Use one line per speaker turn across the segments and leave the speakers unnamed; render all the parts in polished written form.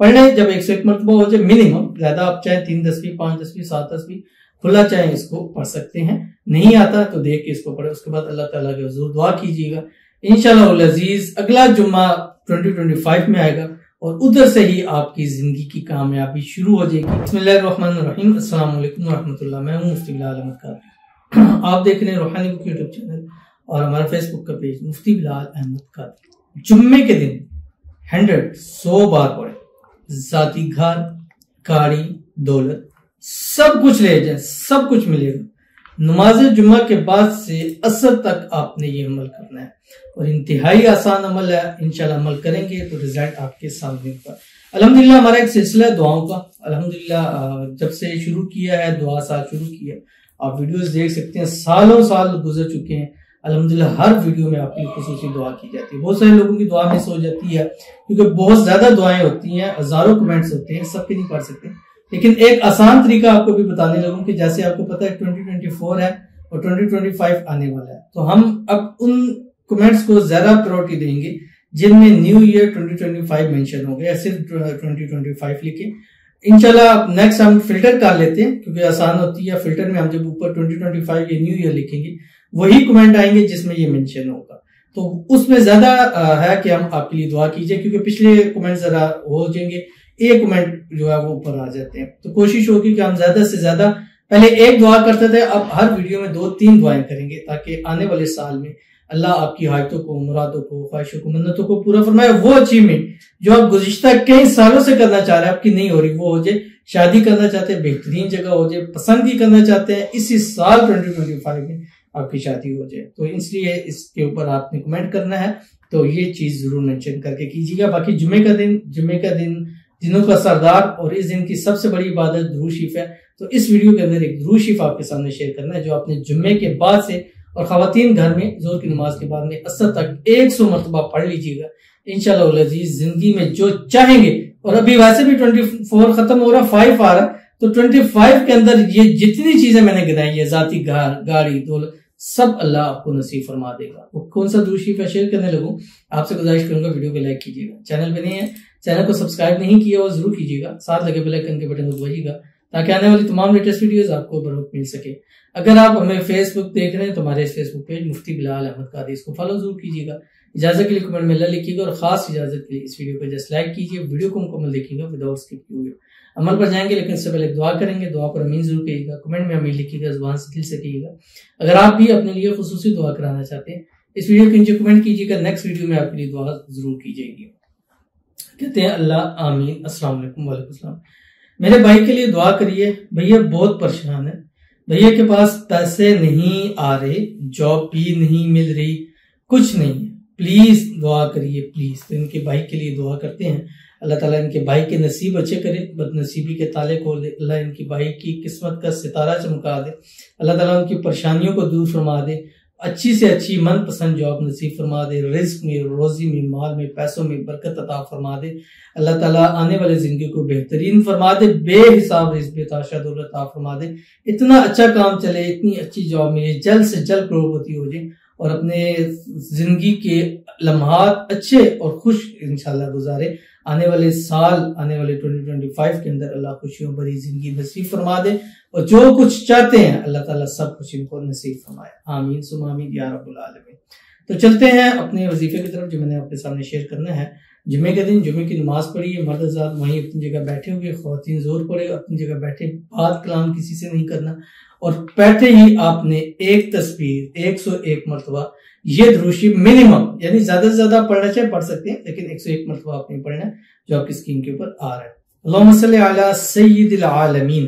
पढ़ने जब 101 मरतबा हो जाए मिनिमम, ज्यादा आप चाहे 3 दसवीं 5 दसवीं 7 दसवीं खुला चाहे इसको पढ़ सकते हैं। नहीं आता तो देख के इसको पढ़े, उसके बाद अल्लाह ताला के हुजूर दुआ कीजिएगा। इंशाअल्लाह अजीज अगला जुम्मा 2025 में आएगा और उधर से ही आपकी जिंदगी की कामयाबी शुरू हो जाएगी। बिस्मिल्लाहिर्रहमानिर्रहीम, अस्सलाम वालेकुम रहमतुल्लाह। मैं हूं मुफ्ती बिलाल अहमद कादरी। आप देख रहे हैं रूहानी बुक यूट्यूब चैनल और हमारा फेसबुक का पेज मुफ्ती बिलाल अहमद कादरी। जुम्मे के दिन 100 बार पढ़े, जाती घर गाड़ी दौलत सब कुछ ले जाए, सब कुछ मिलेगा। नमाज जुम्मा के बाद से असर तक आपने ये अमल करना है और इंतहाई आसान अमल है। इंशाल्लाह अमल करेंगे तो रिजल्ट आपके सामने होगा। अल्हम्दुलिल्लाह हमारा एक सिलसिला है दुआओं का। अल्हम्दुलिल्लाह जब से शुरू किया है दुआ साल शुरू किया, आप वीडियोस देख सकते हैं, सालों साल गुजर चुके हैं। अल्हम्दुलिल्लाह हर वीडियो में आपकी खुसूसी दुआ की जाती है। बहुत सारे लोगों की दुआ मिस हो जाती है क्योंकि बहुत ज्यादा दुआएं होती हैं, हजारों कमेंट्स होते हैं, सबके नहीं पढ़ सकते। लेकिन एक आसान तरीका आपको भी बताने लगूं कि जैसे आपको पता है 2024 है और 2025 आने वाला है, तो हम अब उन कमेंट्स को ज्यादा प्रायोरिटी देंगे जिनमें न्यू ईयर 2025 मेंशन हो गया, सिर्फ 2025 लिखे। इंशाल्लाह नेक्स्ट हम फिल्टर कर लेते हैं क्योंकि आसान होती है। फिल्टर में हम जब ऊपर 2025 या न्यू ईयर लिखेंगे वही कमेंट आएंगे जिसमें ये मेंशन होगा, तो उसमें ज्यादा है कि हम आपके लिए दुआ कीजिए क्योंकि पिछले कमेंट जरा हो जाएंगे, एक कमेंट जो है वो ऊपर आ जाते हैं। तो कोशिश होगी कि हम ज्यादा से ज्यादा, पहले एक दुआ करते थे, अब हर वीडियो में 2-3 दुआएं करेंगे ताकि आने वाले साल में अल्लाह आपकी हाजतों को, मुरादों को, ख्वाहिशों को, मन्नतों को पूरा फरमाए। वो अचीवमेंट जो आप गुज़िश्ता कई सालों से करना चाह रहे हैं, आपकी नहीं हो रही, वो हो जाए। शादी करना चाहते हैं, बेहतरीन जगह हो जाए। पसंद की करना चाहते हैं, इसी साल 2025 में आपकी शादी हो जाए। तो इसलिए इसके ऊपर आपने कमेंट करना है, तो ये चीज जरूर मेंशन करके कीजिएगा। बाकी जुम्मे का दिन दिनों का सरदार और इस दिन की सबसे बड़ी इबादत दुरूद शरीफ है। तो इस वीडियो के अंदर एक दुरूद शरीफ आपके सामने शेयर करना है जो आपने जुम्मे के बाद से और खवातीन घर में जोर की नमाज के बाद में असर तक 100 मरतबा पढ़ लीजिएगा। इंशाअल्लाह अजीज जिंदगी में जो चाहेंगे, और अभी वैसे भी 24 खत्म हो रहा, 5 आ रहा, तो 25 के अंदर ये जितनी चीजें मैंने गिनाई है, जाती घर गाड़ी दौलत, सब अल्लाह आपको नसीब फरमा देगा। वो कौन सा दुरूद शरीफ है शेयर करने लगूं, आपसे गुजारिश करूंगा वीडियो को लाइक कीजिएगा। चैनल पे नहीं है, चैनल को सब्सक्राइब नहीं किया और जरूर कीजिएगा, साथ लगे बेल आइकन के बटन को दबाइएगा ताकि आने वाली तमाम लेटेस्ट वीडियोस आपको बरोबर मिल सके। अगर आप हमें फेसबुक देख रहे हैं तो हमारे फेसबुक पेज मुफ्ती बिलाल अहमद कादरी, इसको फॉलो जरूर कीजिएगा। इजाजत के लिए कमेंट में अल्लाह लिखिएगा और खास इजाजत के लिए इस वीडियो को जस्ट लाइक कीजिए। वीडियो को मुकम्मल देखिएगा विदाउट स्किप किए। अमल पर जाएंगे लेकिन इससे पहले दुआ करेंगे। दुआ पर अमीन जरूर कहिएगा, कमेंट में अमीन लिखिएगा, जुबान से दिल से कहिएगा। अगर आप भी अपने लिए खुसूसी दुआ कराना चाहते हैं, इस वीडियो के नीचे कमेंट कीजिएगा, नेक्स्ट वीडियो में आपके लिए दुआ जरूर की जाएगी। कहते हैं अल्लाह आमीन। अस्सलाम वालेकुम। वालेकुम सलाम। मेरे भाई के लिए दुआ करिए, भैया बहुत परेशान है, भैया के पास पैसे नहीं आ रहे, जॉब भी नहीं मिल रही, कुछ नहीं है, प्लीज दुआ करिए प्लीज। तो इनके भाई के लिए दुआ करते हैं, अल्लाह ताला इनके भाई के नसीब अच्छे करे, बदनसीबी के ताले खोल दे, अल्लाह इनकी भाई की किस्मत का सितारा चमका दे, अल्लाह ताला उनकी परेशानियों को दूर फरमा दे, अच्छी से अच्छी मनपसंद जॉब नसीब फरमा दे, रिस्क में, रोजी में, माल में, पैसों में बरकत अता फरमा दे, अल्लाह ताला आने वाले जिंदगी को बेहतरीन फरमा दे, बेहिसाब रिज़्क़ बेताशा दौलत अता फरमा दे, इतना अच्छा काम चले, इतनी अच्छी जॉब मिले, जल्द से जल्द करोड़पति हो जाए और अपने जिंदगी के लम्हात अच्छे और खुश इंशाल्लाह गुजारे। आने वाले साल, आने वाले 2025 के अंदर अल्लाह खुशियों भरी जिंदगी नसीब फरमा दे और जो कुछ चाहते हैं अल्लाह ताला सब कुछ इनको नसीब फरमाए। आमीन सुम्मा आमीन या रब्बुल आलमीन। तो चलते हैं अपने वजीफे की तरफ जो मैंने आपके सामने शेयर करना है। जुम्मे के दिन जुम्मे की नमाज पढ़िए, मर्द हज़रात वहीं अपनी जगह बैठे हुए, ख्वातीन जोर पड़े अपनी जगह बैठे, बात कलाम किसी से नहीं करना और बैठे ही आपने एक तस्बीह 101 मरतबा ये दुरूद शरीफ मिनिमम, यानी ज्यादा से ज्यादा पढ़ना चाहे पढ़ सकते हैं, लेकिन 101 मरतबा आपने पढ़ना है जो आपकी स्क्रीन के ऊपर आ रहा है। अल्लाहुम्मा सल्ली अला सय्यिदिल आलमीन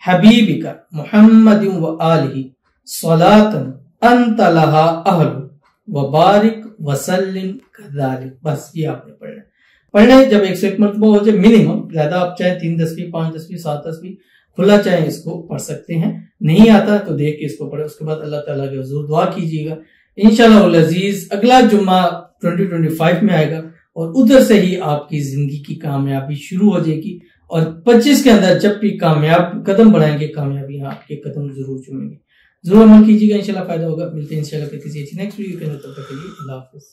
हबीबिका मुहम्मदिन व आलिहि सलातन अंत लहा अहलु व बारिक व सल्लिम कज़ालिक। बस ये आपने पढ़ना है। पढ़ने जब 101 मरतबा हो जाए मिनिमम, ज्यादा आप चाहे 3 दसवीं 5 दसवीं 7 दसवीं खुला चाहे इसको पढ़ सकते हैं। नहीं आता तो देख के इसको पढ़े, उसके बाद अल्लाह ताला के हुजूर दुआ कीजिएगा। इंशाअल्लाह अजीज अगला जुम्मा 2025 में आएगा और उधर से ही आपकी जिंदगी की कामयाबी शुरू हो जाएगी और 25 के अंदर जब भी कामयाब कदम बढ़ाएंगे, कामयाबी आपके कदम जरूर चूमेंगे। जरूर अमल कीजिएगा, इंशाल्लाह फायदा होगा। मिलते हैं इंशाल्लाह किसी अच्छी नेक्स्ट वीडियो के अंदर, तब तक के लिए अल्लाह हाफिज।